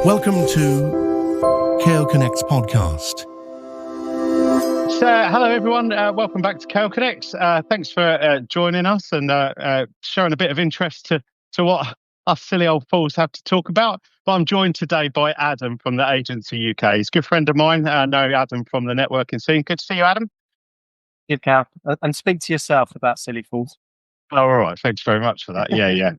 Welcome to Cale Connects Podcast. So, hello everyone, welcome back to Cale Connects. Thanks for joining us and showing a bit of interest to what us silly old fools have to talk about. But I'm joined today by Adam from the Agency UK. He's a good friend of mine. I know Adam from the networking scene. Good to see you, Adam. Good, Cal. And speak to yourself about silly fools. Oh, all right. Thanks very much for that. Yeah.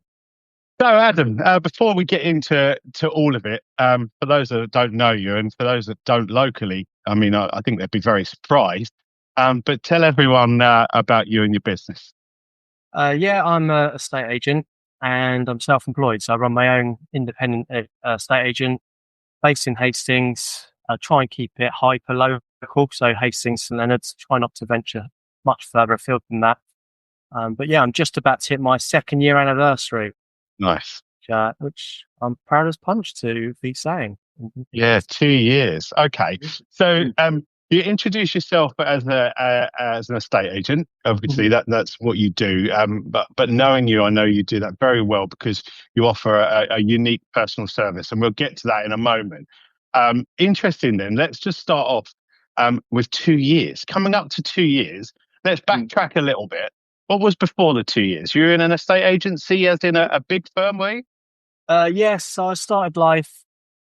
So, Adam, before we get into all of it, for those that don't know you and for those that don't locally, I mean, I think they'd be very surprised. But tell everyone about you and your business. I'm a estate agent and I'm self-employed. So I run my own independent estate agent based in Hastings. I try and keep it hyper-local. So Hastings and Leonards, try not to venture much further afield than that. But yeah, I'm just about to hit my 2nd year anniversary. Nice. Which I'm proud as punch to be saying. Yeah, 2 years. Okay. So you introduce yourself as an estate agent. Obviously, that's what you do. But knowing you, I know you do that very well because you offer a unique personal service, and we'll get to that in a moment. Interesting then. Let's just start off with 2 years. Coming up to 2 years, let's backtrack a little bit. What was before the 2 years? You were in an estate agency as in a big firm, were you? Yes, so I started life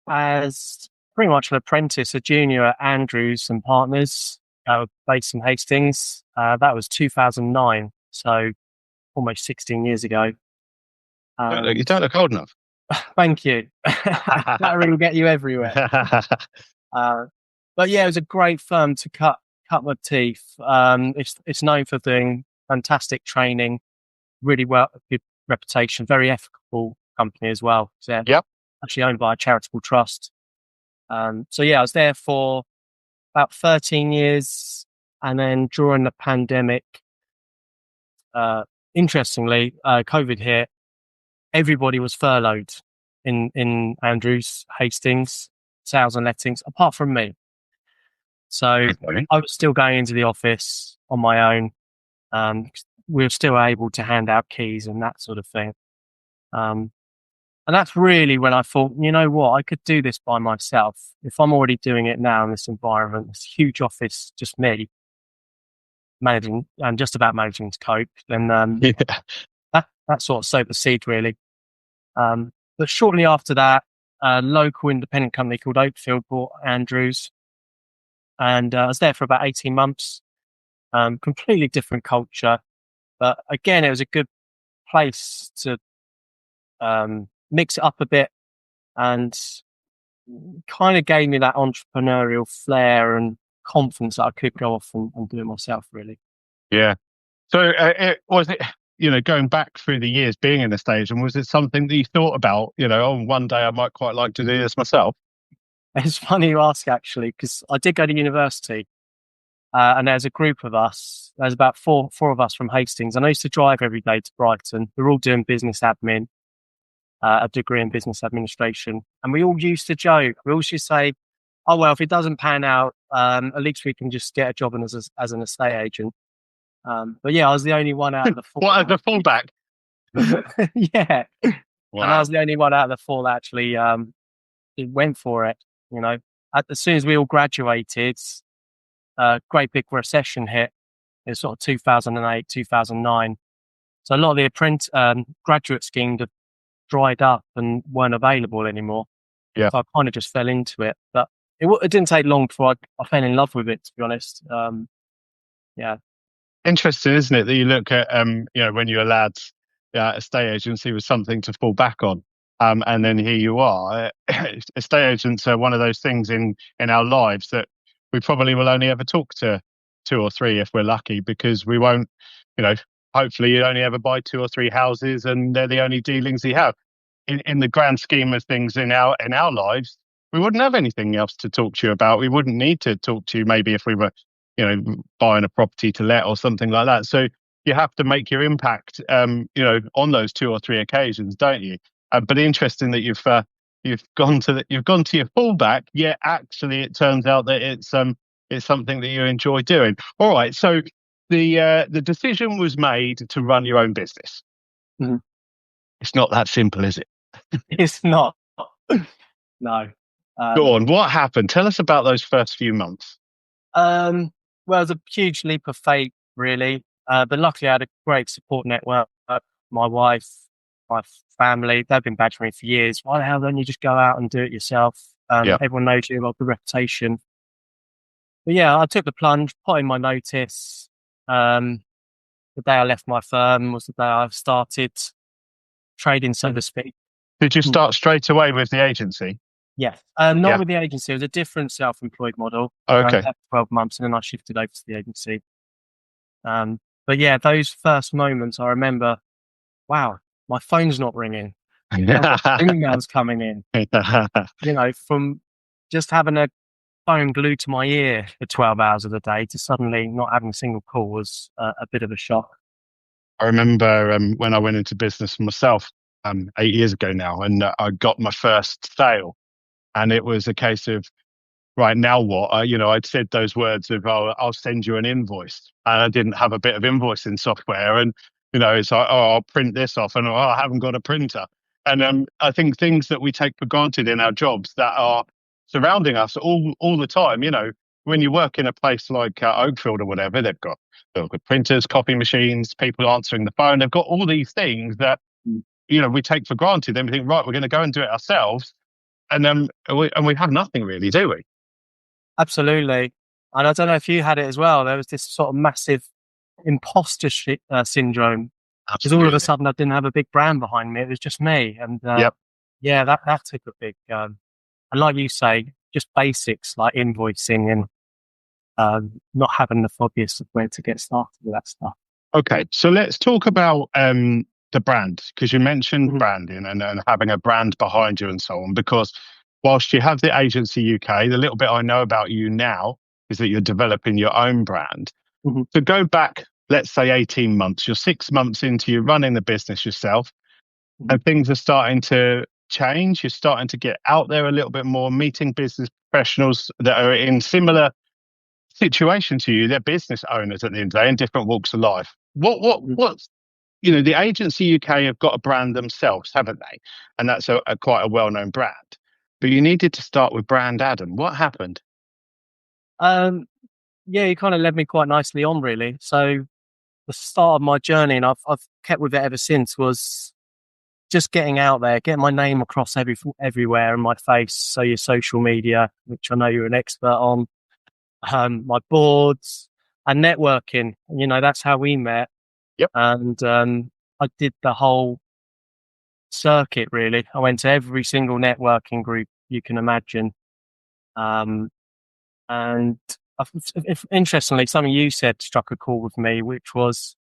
as pretty much an apprentice, a junior at Andrews and Partners, based in Hastings. That was 2009, so almost 16 years ago. You don't look old enough. Thank you. That really will get you everywhere. But yeah, it was a great firm to cut my teeth. It's known for doing fantastic training, really good reputation, very ethical company as well. So actually owned by a charitable trust. So yeah, I was there for about 13 years. And then during the pandemic, interestingly, COVID hit. Everybody was furloughed in Andrews, Hastings, sales and lettings, apart from me. So I was still going into the office on my own. We were still able to hand out keys and that sort of thing. And that's really when I thought, you know what, I could do this by myself. If I'm already doing it now in this environment, this huge office, just me managing and just about managing to cope, then that sort of sowed the seed really. But shortly after that, a local independent company called Oakfield bought Andrews. And I was there for about 18 months. Completely different culture, but again, it was a good place to mix it up a bit and kind of gave me that entrepreneurial flair and confidence that I could go off and do it myself, really. Yeah. So was it, going back through the years being in the stage, and was it something that you thought about, one day I might quite like to do this myself? It's funny you ask, actually, because I did go to university. And there's a group of us. There's about four of us from Hastings. And I used to drive every day to Brighton. We were all doing business admin, a degree in business administration. And we all used to joke. We all used to say, oh, well, if it doesn't pan out, at least we can just get a job as an estate agent. But yeah, I was the only one out of the four. What, as the fullback? Yeah. Wow. And I was the only one out of the four that actually went for it. As soon as we all graduated, great big recession hit in sort of 2008, 2009. So a lot of the graduate schemes have dried up and weren't available anymore. Yeah. So I kind of just fell into it. But it didn't take long before I fell in love with it, to be honest. Yeah. Interesting, isn't it, that you look at, when you're a lad, estate agency was something to fall back on. And then here you are. Estate agents are one of those things in our lives that we probably will only ever talk to 2 or 3 if we're lucky, because we won't, hopefully you only ever buy 2 or 3 houses and they're the only dealings you have. In the grand scheme of things in our lives, we wouldn't have anything else to talk to you about. We wouldn't need to talk to you maybe if we were, buying a property to let or something like that. So you have to make your impact, on those 2 or 3 occasions, don't you? But interesting that you've gone to your fallback, yet actually it turns out that it's something that you enjoy doing. All right, so the decision was made to run your own business. Mm-hmm. It's not that simple, is it? It's not. No. Go on. What happened? Tell us about those first few months. Well, it was a huge leap of faith, really. But luckily, I had a great support network. My wife, my family, they've been badgering me for years. Why the hell don't you just go out and do it yourself? Yeah. Everyone knows you've got a good reputation. But yeah, I took the plunge, put in my notice. The day I left my firm was the day I started trading, so to speak. Did you start straight away with the agency? Yes. Not with the agency. It was a different self-employed model. Oh, okay. 12 months, and then I shifted over to the agency. But yeah, those first moments, I remember, wow, my phone's not ringing. Emails coming in. From just having a phone glued to my ear for 12 hours of the day to suddenly not having a single call was a bit of a shock. I remember when I went into business for myself 8 years ago now, and I got my first sale, and it was a case of, right, now what? I'd said those words of, "Oh, I'll send you an invoice," and I didn't have a bit of invoicing software, and it's like, "Oh, I'll print this off," and I haven't got a printer. And I think things that we take for granted in our jobs that are surrounding us all the time. When you work in a place like Oakfield or whatever, they've got printers, copy machines, people answering the phone. They've got all these things that we take for granted. Then we think, right, we're going to go and do it ourselves, and then we have nothing really, do we? Absolutely. And I don't know if you had it as well. There was this sort of massive imposter syndrome. Because all of a sudden I didn't have a big brand behind me. It was just me. And yeah, that took a big, and like you say, just basics like invoicing and not having the obvious of where to get started with that stuff. Okay, so let's talk about the brand, because you mentioned branding and having a brand behind you and so on. Because whilst you have the agency UK, the little bit I know about you now is that you're developing your own brand. So go back, let's say 18 months, you're 6 months into you running the business yourself, and things are starting to change. You're starting to get out there a little bit more, meeting business professionals that are in similar situation to you. They're business owners at the end of the day in different walks of life. What's the agency UK have got a brand themselves, haven't they? And that's quite a well-known brand. But you needed to start with brand Adam. What happened? Yeah, you kind of led me quite nicely on, really. So the start of my journey, and I've kept with it ever since, was just getting out there, getting my name across everywhere and my face. So your social media, which I know you're an expert on, my boards and networking. That's how we met. Yep. And I did the whole circuit, really. I went to every single networking group you can imagine. And interestingly, something you said struck a chord with me, which was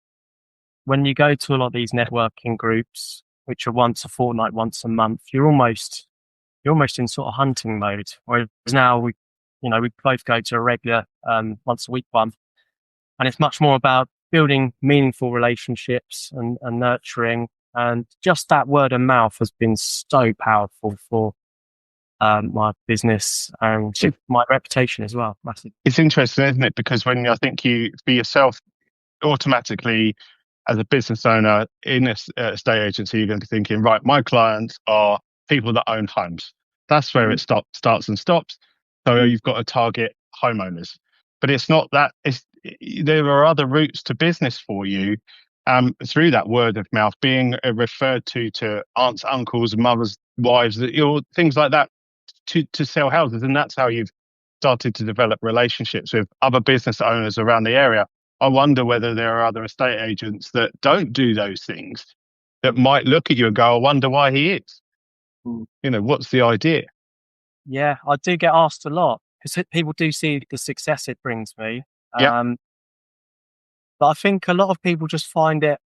when you go to a lot of these networking groups, which are once a fortnight, once a month, you're almost in sort of hunting mode. Whereas now we both go to a regular once a week one, and it's much more about building meaningful relationships and nurturing. And just that word of mouth has been so powerful for my business and my reputation as well. Massive. It's interesting, isn't it? Because when I think you, for yourself, automatically as a business owner in a estate agency, you're going to be thinking, right, my clients are people that own homes. That's where it starts and stops. So you've got to target homeowners. But it's not that. There are other routes to business for you through that word of mouth, being referred to aunts, uncles, mothers, wives, things like that, to sell houses. And that's how you've started to develop relationships with other business owners around the area. I wonder whether there are other estate agents that don't do those things that might look at you and go, I wonder why he is. What's the idea? Yeah, I do get asked a lot because people do see the success it brings me. But I think a lot of people just find it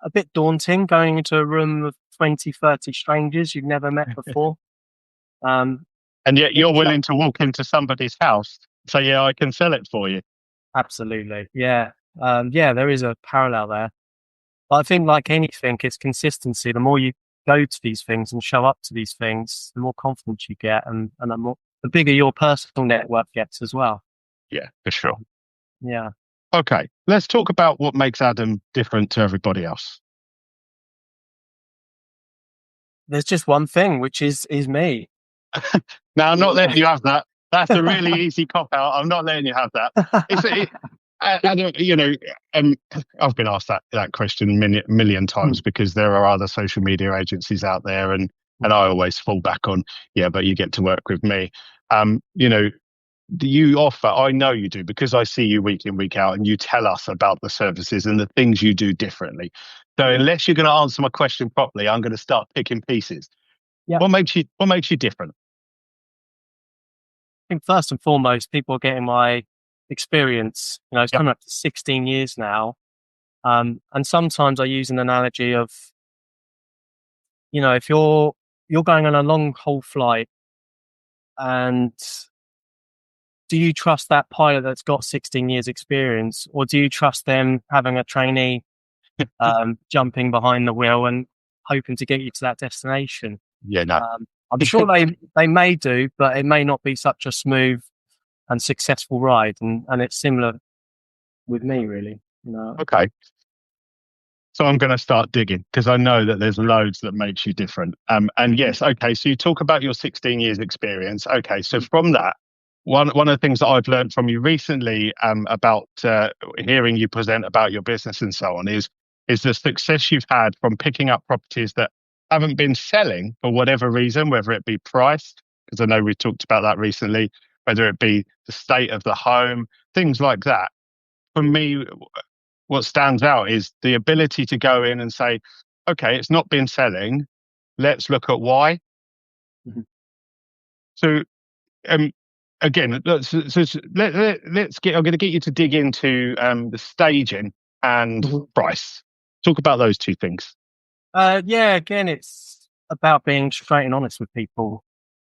a bit daunting going into a room of 20, 30 strangers you've never met before. And yet you're willing to walk into somebody's house and say, yeah, I can sell it for you. Absolutely. Yeah. There is a parallel there. But I think like anything, it's consistency. The more you go to these things and show up to these things, the more confidence you get and the bigger your personal network gets as well. Yeah, for sure. Yeah. Okay, let's talk about what makes Adam different to everybody else. There's just one thing, which is me. Now, I'm not letting you have that. That's a really easy cop out. I'm not letting you have that. I've been asked that question a million times because there are other social media agencies out there, and I always fall back on, yeah, but you get to work with me. You offer, I know you do, because I see you week in, week out, and you tell us about the services and the things you do differently. So unless you're going to answer my question properly, I'm going to start picking pieces. Yeah. What makes you different? I think first and foremost, people are getting my experience. It's coming up to 16 years now. And sometimes I use an analogy of, if you're going on a long haul flight, and do you trust that pilot that's got 16 years experience, or do you trust them having a trainee jumping behind the wheel and hoping to get you to that destination? Yeah, no. I'm sure they may do, but it may not be such a smooth and successful ride. And it's similar with me, really. Okay. So I'm going to start digging, because I know that there's loads that makes you different. And yes, okay, so you talk about your 16 years experience. Okay, so from that, one of the things that I've learned from you recently about hearing you present about your business and so on is the success you've had from picking up properties that haven't been selling for whatever reason, whether it be price, because I know we talked about that recently, whether it be the state of the home, things like that. For me, what stands out is the ability to go in and say, okay, it's not been selling. Let's look at why. Mm-hmm. So, again, let's get. I'm going to get you to dig into the staging and price. Talk about those two things. Again, it's about being straight and honest with people.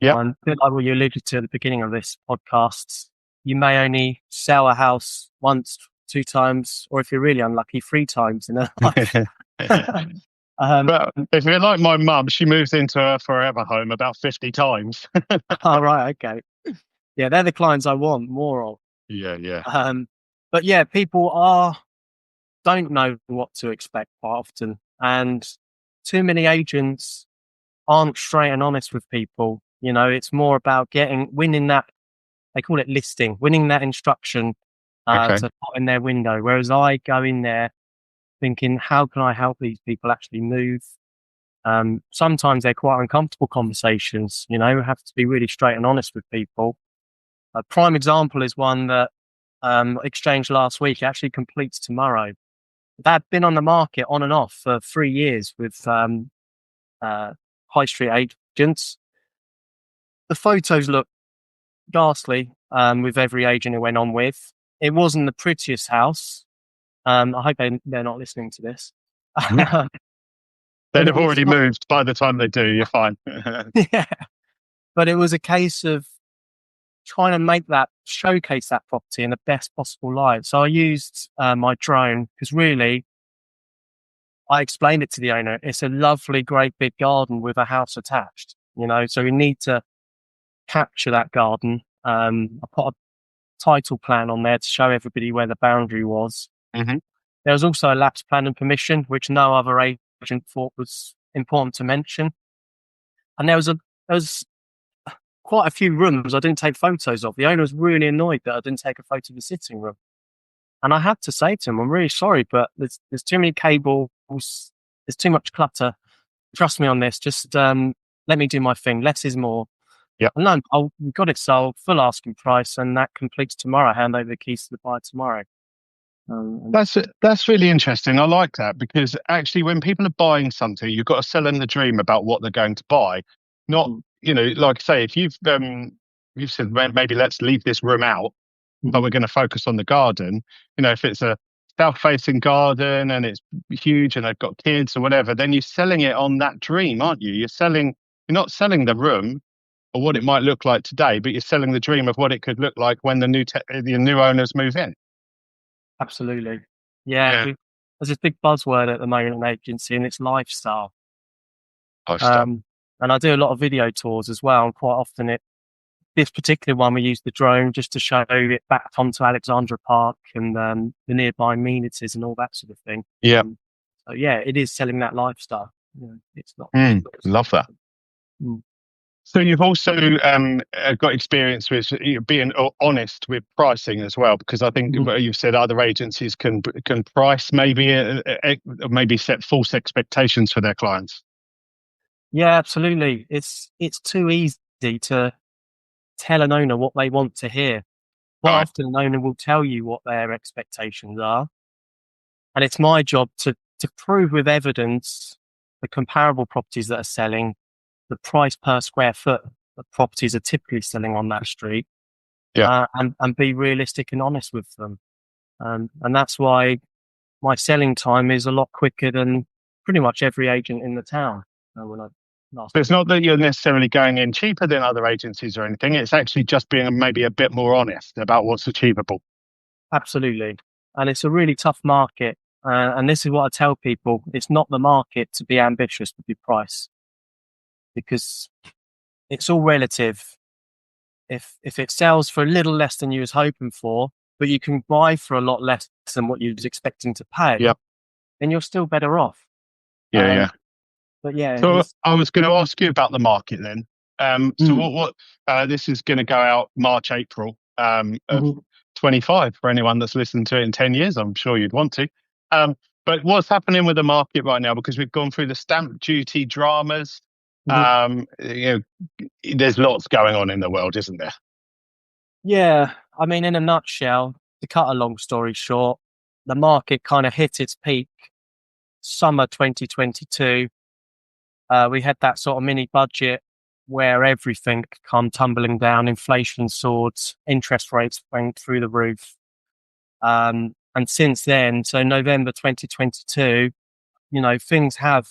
Yeah. Like what you alluded to at the beginning of this podcast, you may only sell a house once, 2 times, or if you're really unlucky, 3 times in a life. But if you're like my mum, she moves into her forever home about 50 times. Oh, right, okay. Yeah, they're the clients I want more of. Yeah. But yeah, people don't know what to expect quite often, and too many agents aren't straight and honest with people. It's more about winning that. They call it listing, winning that instruction to put in their window. Whereas I go in there thinking, how can I help these people actually move? Sometimes they're quite uncomfortable conversations. We have to be really straight and honest with people. A prime example is one that exchanged last week. It actually completes tomorrow. That had been on the market on and off for 3 years with high street agents. The photos look ghastly with every agent who went on with. It wasn't the prettiest house. I hope they're not listening to this. They'd have already moved by the time they do. You're fine. Yeah. But it was a case of trying to showcase that property in the best possible light. So I used my drone, because really, I explained it to the owner. It's a lovely, great big garden with a house attached, so we need to capture that garden. I put a title plan on there to show everybody where the boundary was. Mm-hmm. There was also a lapse plan and permission, which no other agent thought was important to mention. And there was quite a few rooms I didn't take photos of. The owner was really annoyed that I didn't take a photo of the sitting room. And I had to say to him, I'm really sorry, but there's too many cables, there's too much clutter. Trust me on this. Just let me do my thing. Less is more. Yeah. No, we got it sold, full asking price, and that completes tomorrow. Hand over the keys to the buyer tomorrow. That's really interesting. I like that, because actually, when people are buying something, you've got to sell them the dream about what they're going to buy. Not, like I say, if you've said maybe let's leave this room out, but we're going to focus on the garden. If it's a south-facing garden and it's huge and they've got kids or whatever, then you're selling it on that dream, aren't you? You're not selling the room or what it might look like today, but you're selling the dream of what it could look like when the new owners move in. Absolutely. Yeah. There's this big buzzword at the moment in agency, and it's lifestyle. And I do a lot of video tours as well, and quite often this particular one, we use the drone just to show it back onto Alexandra Park and the nearby amenities and all that sort of thing. Yeah. So yeah, it is selling that lifestyle. It's not. Love that. So you've also got experience with being honest with pricing as well, because I think you've said other agencies can price maybe set false expectations for their clients. Yeah, absolutely. It's too easy to tell an owner what they want to hear. Quite Right. often, an owner will tell you what their expectations are, and it's my job to prove with evidence the comparable properties that are selling, the price per square foot that properties are typically selling on that street, and be realistic and honest with them. And that's why my selling time is a lot quicker than pretty much every agent in the town. When I last So it's not that you're necessarily going in cheaper than other agencies or anything. It's actually just being maybe a bit more honest about what's achievable. Absolutely. And it's a really tough market. And this is what I tell people. It's not the market to be ambitious with your price, because it's all relative. If it sells for a little less than you was hoping for, but you can buy for a lot less than what you was expecting to pay, then you're still better off. Yeah. But yeah. So I was going to ask you about the market then. So what this is going to go out March, April of 25 for anyone that's listened to it in 10 years. I'm sure you'd want to. But what's happening with the market right now? Because we've gone through the stamp duty dramas. There's lots going on in the world, isn't there? Yeah. I mean, in a nutshell, to cut a long story short, the market kind of hit its peak summer 2022. We had that sort of mini budget where everything come tumbling down. Inflation soared, interest rates went through the roof. And since then, so November 2022, things have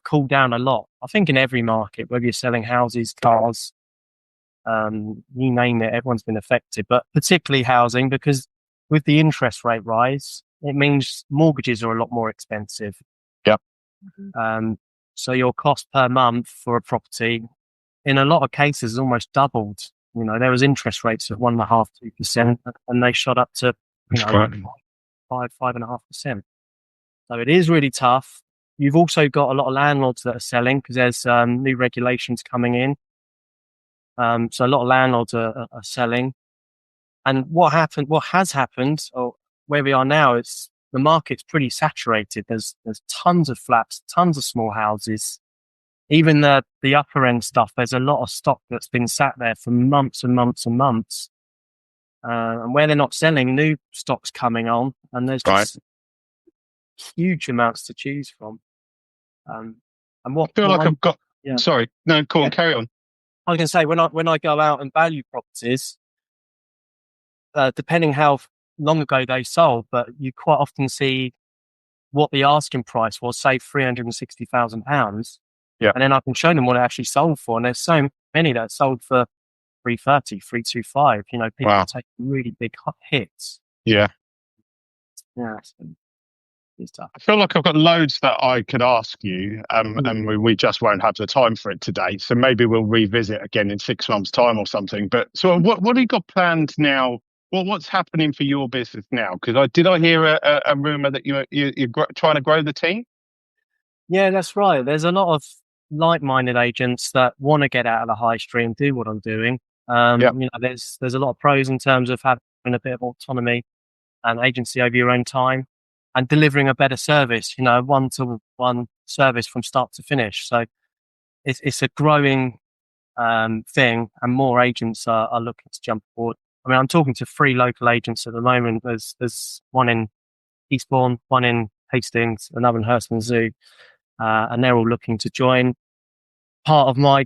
cooled down a lot. I think in every market, whether you're selling houses, cars, you name it, everyone's been affected, but particularly housing, because with the interest rate rise, it means mortgages are a lot more expensive. Yep. So your cost per month for a property, in a lot of cases, almost doubled. There was interest rates of 1.5%, 2%, and they shot up to 5.5%. So it is really tough. You've also got a lot of landlords that are selling because there's new regulations coming in. So a lot of landlords are selling. And what has happened, or where we are now, it's the market's pretty saturated. There's tons of flats, tons of small houses. Even the upper end stuff, there's a lot of stock that's been sat there for months and months and months. And where they're not selling, new stock's coming on, and there's just huge amounts to choose from. And what I feel like I've got. Yeah. Sorry, no, go on, carry on. I was going to say, when I go out and value properties, depending how long ago they sold, but you quite often see what the asking price was, say £360,000. Yeah. And then I can show them what it actually sold for. And there's so many that sold for 330, 325. People take really big hits. Yeah. Yeah. It's tough. I feel like I've got loads that I could ask you, and we just won't have the time for it today. So maybe we'll revisit again in 6 months' time or something. But so what have you got planned now? What's happening for your business now? Because did I hear a rumor that you're trying to grow the team? Yeah, that's right. There's a lot of like-minded agents that want to get out of the high street and do what I'm doing. There's a lot of pros in terms of having a bit of autonomy and agency over your own time and delivering a better service, one-to-one service from start to finish. So it's a growing thing, and more agents are looking to jump aboard. I mean, I'm talking to 3 local agents at the moment. There's one in Eastbourne, one in Hastings, another in Hastings Zoo, and they're all looking to join. Part of my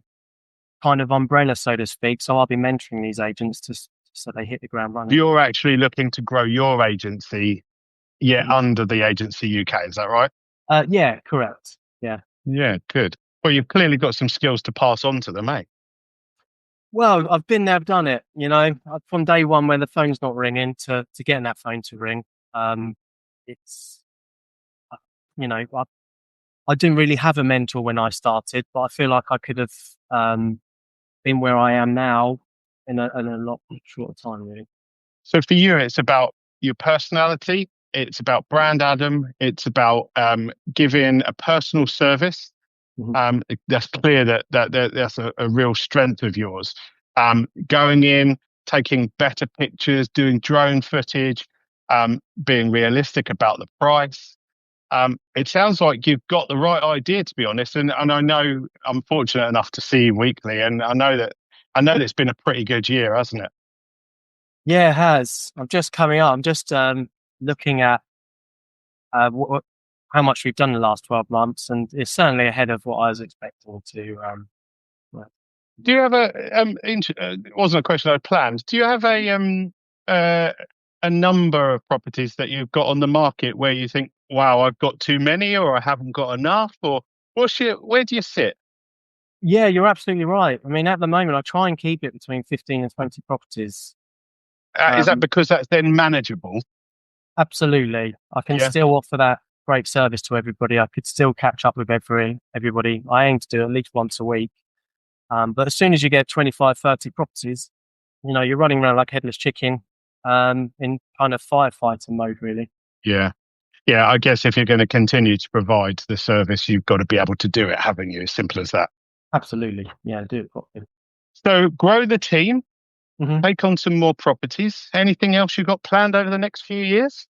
kind of umbrella, so to speak. So I'll be mentoring these agents so they hit the ground running. You're actually looking to grow your agency, under the agency UK. Is that right? Yeah, correct. Yeah. Yeah, good. Well, you've clearly got some skills to pass on to them, eh? Well, I've been there, I've done it. From day one when the phone's not ringing to getting that phone to ring. It's, I didn't really have a mentor when I started, but I feel like I could have been where I am now in a lot shorter time, really. So for you, it's about your personality. It's about brand Adam. It's about giving a personal service That's clear that's a real strength of yours. Going in, taking better pictures, doing drone footage, being realistic about the price. It sounds like you've got the right idea, to be honest. And I know I'm fortunate enough to see you weekly, and I know that it's been a pretty good year, hasn't it? Yeah, it has. I'm just coming up. I'm just looking at how much we've done in the last 12 months, and it's certainly ahead of what I was expecting to. Do you have it wasn't a question I planned. Do you have a number of properties that you've got on the market where you think, wow, I've got too many, or I haven't got enough, or where do you sit? Yeah, you're absolutely right. I mean, at the moment, I try and keep it between 15 and 20 properties. Is that because that's then manageable? Absolutely. I can still offer that great service to everybody. I could still catch up with everybody. I aim to do at least once a week. But as soon as you get 25, 30 properties, you're running around like headless chicken in kind of firefighter mode, really. Yeah. Yeah, I guess if you're going to continue to provide the service, you've got to be able to do it, haven't you? Simple as that. Absolutely. Yeah, do it properly. So grow the team, take on some more properties. Anything else you've got planned over the next few years?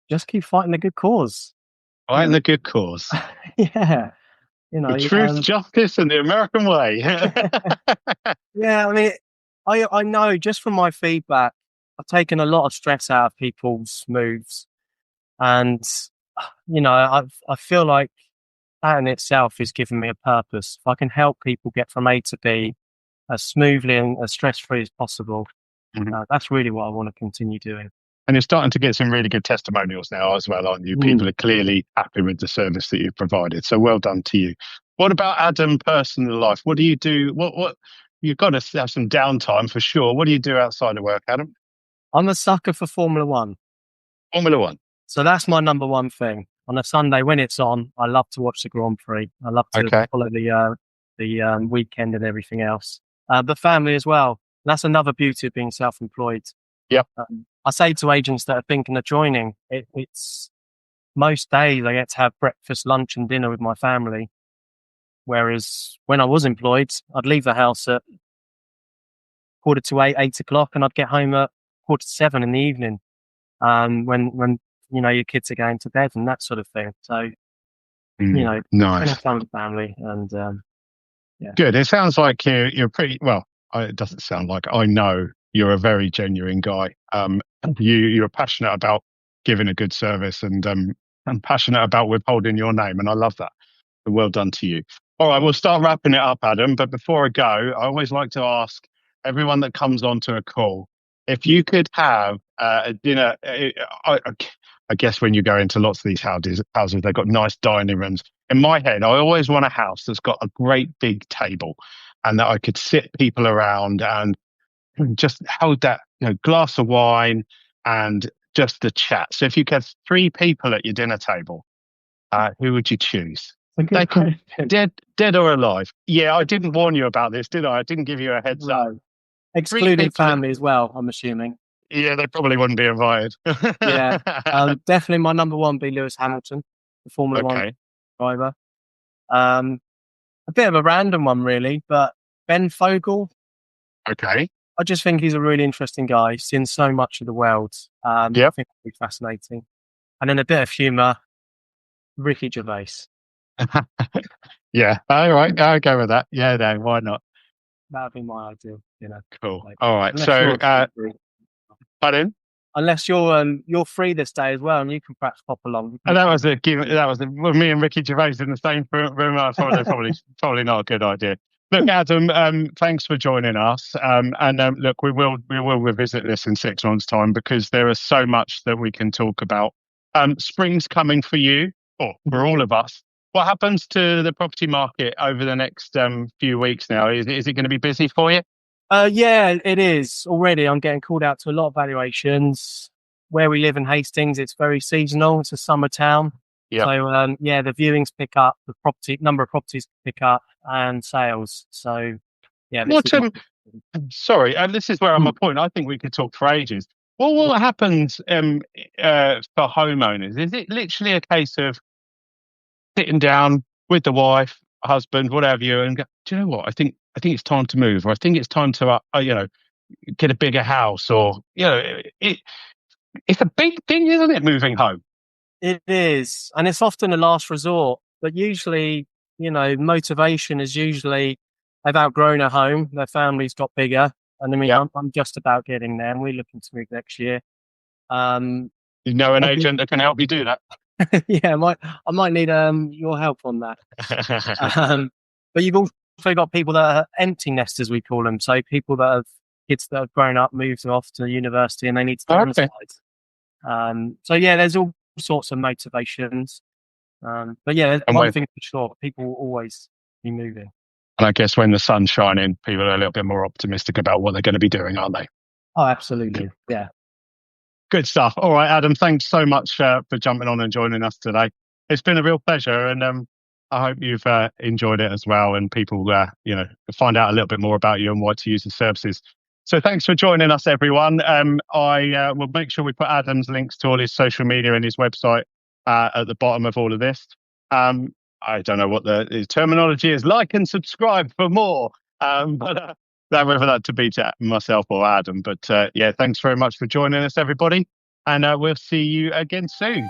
Just keep fighting the good cause. Fighting the good cause. Yeah. The truth, justice, and the American way. Yeah, I mean, I know just from my feedback, I've taken a lot of stress out of people's moves. And, I feel like that in itself is giving me a purpose. If I can help people get from A to B as smoothly and as stress-free as possible, that's really what I want to continue doing. And you're starting to get some really good testimonials now as well, aren't you? People are clearly happy with the service that you've provided. So well done to you. What about Adam, personal life? What do you do? What you've got to have some downtime for sure. What do you do outside of work, Adam? I'm a sucker for Formula One. Formula One. So that's my number one thing. On a Sunday when it's on, I love to watch the Grand Prix. I love to follow the weekend and everything else. But family as well. That's another beauty of being self-employed. Yep. I say to agents that are thinking of joining, it's most days I get to have breakfast, lunch and dinner with my family. Whereas when I was employed, I'd leave the house at 7:45, 8 o'clock, and I'd get home at 7:45 in the evening. When your kids are going to bed and that sort of thing. So, nice. Spend time with family and Good. It sounds like you're pretty well. It doesn't sound like, I know you're a very genuine guy. You're passionate about giving a good service and passionate about withholding your name, and I love that. So well done to you. All right, we'll start wrapping it up, Adam. But before I go, I always like to ask everyone that comes onto a call, if you could have a dinner. I guess when you go into lots of these houses, they've got nice dining rooms. In my head, I always want a house that's got a great big table, and that I could sit people around and just hold that glass of wine and just the chat. So if you could have 3 people at your dinner table, who would you choose? They could dead or alive. Yeah, I didn't warn you about this, did I? I didn't give you a heads up. Excluding family as well, I'm assuming. Yeah, they probably wouldn't be invited. Yeah, definitely my number one would be Lewis Hamilton, the Formula One driver. A bit of a random one, really, but Ben Fogle. Okay. I just think he's a really interesting guy. He's seen so much of the world. I think it'd be fascinating. And then a bit of humour, Ricky Gervais. Yeah, all right, I'll go with that. Yeah, no, why not? That'd be my ideal, Cool. All right, so pardon? Unless you're free this day as well, and you can perhaps pop along. And that was me and Ricky Gervais in the same room. I thought probably not a good idea. Look, Adam, thanks for joining us. And look, we will revisit this in 6 months' time, because there is so much that we can talk about. Spring's coming for you, or for all of us. What happens to the property market over the next few weeks now? Is it going to be busy for you? Yeah, it is already. I'm getting called out to a lot of valuations. Where we live in Hastings, it's very seasonal. It's a summer town. Yeah. So, the viewings pick up, the number of properties pick up, and sales. So, yeah. Sorry, this is where I'm a point. I think we could talk for ages. Well, what happens for homeowners? Is it literally a case of sitting down, with the wife, husband, whatever you, and go, do you know what? I think it's time to move, or I think it's time to, get a bigger house, or it's a big thing, isn't it? Moving home. It is, and it's often a last resort. But usually, motivation is usually they've outgrown a home, their family's got bigger, and I mean, I'm just about getting there, and we're looking to move next year. An agent that can help you do that. Yeah, I might need your help on that. But you've also got people that are empty nesters, we call them. So people that have kids that have grown up, moved off to university, and they need to downsize. So yeah, there's all sorts of motivations. But yeah, one thing for sure, people will always be moving. And I guess when the sun's shining, people are a little bit more optimistic about what they're going to be doing, aren't they? Oh, absolutely. Yeah. Good stuff. All right, Adam, thanks so much for jumping on and joining us today. It's been a real pleasure, and I hope you've enjoyed it as well, and people, find out a little bit more about you and why to use the services. So thanks for joining us, everyone. I will make sure we put Adam's links to all his social media and his website at the bottom of all of this. I don't know what the terminology is. Like and subscribe for more. But whether that to be to myself or Adam. But thanks very much for joining us, everybody. And we'll see you again soon.